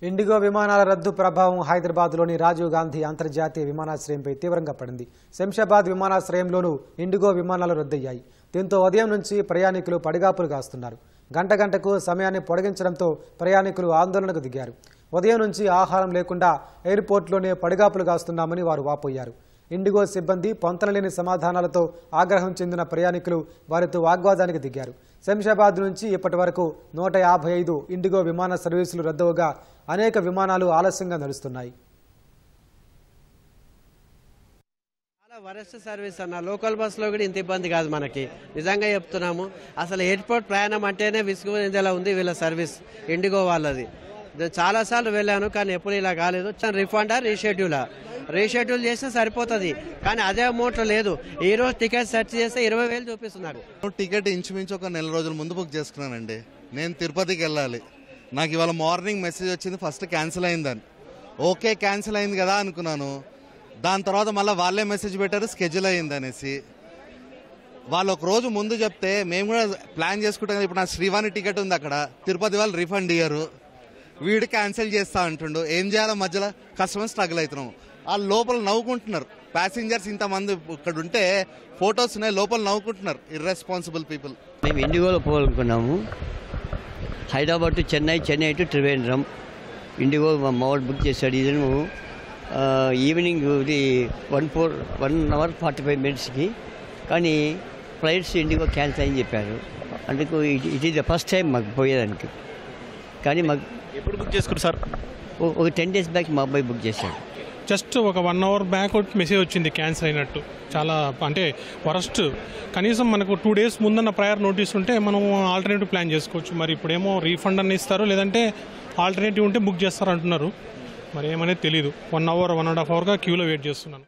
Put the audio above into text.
IndiGo విమానాల రద్దు ప్రభావం హైదరాబాద్లోని రాజీవ్ గాంధీ అంతర్జాతీయ విమానాశ్రయంపై తీవ్రంగా పడింది. శంషాబాద్ విమానాశ్రయంలోనూ ఇండిగో విమానాలు రద్దయ్యాయి. దీంతో ఉదయం నుంచి ప్రయాణికులు పడిగాపులు కాస్తున్నారు. గంట గంటకు సమయాన్ని పొడిగించడంతో ప్రయాణికులు ఆందోళనకు దిగారు. ఉదయం నుంచి ఆహారం లేకుండా ఎయిర్పోర్ట్లోనే పడిగాపులు కాస్తున్నామని వారు వాపోయారు. ఇండిగో సిబ్బంది పొంతనలేని సమాధానాలతో ఆగ్రహం చెందిన ప్రయాణికులు వారితో వాగ్వాదానికి దిగారు. శంషాబాద్ నుంచి ఇప్పటి వరకు 155 ఇండిగో విమాన సర్వీసులు రద్దవుగా అనేక విమానాలు ఆలస్యంగా నడుస్తున్నాయి. వరస్ట్ సర్వీస్ అన్న లోకల్ బస్సులో కూడా ఇంత ఇబ్బంది కాదు మనకి. నిజంగా చెప్తున్నాము, అసలు ఎయిర్పోర్ట్ ప్రయాణం అంటేనే విసుగునేలా ఉంది వీళ్ళ సర్వీస్ ఇండిగో వాళ్ళది. చాలాసార్లు వెళ్ళాను కానీ ఎప్పుడు ఇలా కాలేదు. రిఫండ్ రీషెడ్యూల్ చేస్తే సరిపోతుంది కానీ అదే అమౌంట్ లేదు. ఈ రోజు టికెట్ సెర్చ్ చేస్తే 20,000 చూపిస్తున్నారు. టికెట్ ఇంచుమించు ఒక నెల రోజుల ముందు బుక్ చేసుకున్నానండి. నేను తిరుపతికి వెళ్ళాలి. నాకు ఇవాళ మార్నింగ్ మెసేజ్ వచ్చింది ఫస్ట్ క్యాన్సిల్ అయిందని. ఓకే క్యాన్సిల్ అయింది కదా అనుకున్నాను. దాని తర్వాత మళ్ళీ వాళ్ళే మెసేజ్ పెట్టారు స్కెడ్యూల్ అయింది అనేసి. వాళ్ళు ఒక రోజు ముందు చెప్తే మేము కూడా ప్లాన్ చేసుకుంటాం. ఇప్పుడు నా శ్రీవాణి టికెట్ ఉంది అక్కడ, తిరుపతి వాళ్ళు రిఫండ్ ఇయ్యరు, వీడు క్యాన్సిల్ చేస్తా అంటుండు. ఏం చేయాలో మధ్యలో కస్టమర్ స్ట్రగుల్ అవుతున్నాము. వాళ్ళు లోపల నవ్వుకుంటున్నారు. ప్యాసింజర్స్ ఇంతమంది ఇక్కడ ఉంటే ఫొటోస్ ఉన్నాయి, లోపల నవ్వుకుంటున్నారు ఇర్రెస్పాన్సిబుల్ పీపుల్. మేము ఇండిగోలో పోవాలనుకున్నాము. Hyderabad to Chennai, Chennai to Trivandrum. IndiGo మా మావాడు బుక్ చేశాడు. ఇది ఈవినింగ్ 1 hour 45 minutesకి. కానీ ఫ్లైట్స్ ఇండిగో క్యాన్సిల్ అని చెప్పారు. అందుకు it is the first time మాకు పోయేదానికి. కానీ మాకు ఎప్పుడు బుక్ చేసుకున్నారు సార్? ఒక 10 days బ్యాక్ మా అబ్బాయి బుక్ చేశాడు. జస్ట్ ఒక 1 hour బ్యాక్ మెసేజ్ వచ్చింది క్యాన్సిల్ అయినట్టు. చాలా అంటే వరస్ట్. కనీసం మనకు 2 days ముందన్న ప్రయర్ నోటీస్ ఉంటే మనం ఆల్టర్నేటివ్ ప్లాన్ చేసుకోవచ్చు. మరి ఇప్పుడేమో రీఫండ్ అని ఇస్తారు, లేదంటే ఆల్టర్నేటివ్ ఉంటే బుక్ చేస్తారు అంటున్నారు. మరి ఏమనేది తెలీదు. 1 hour 1.5 hourగా క్యూలో వెయిట్ చేస్తున్నాను.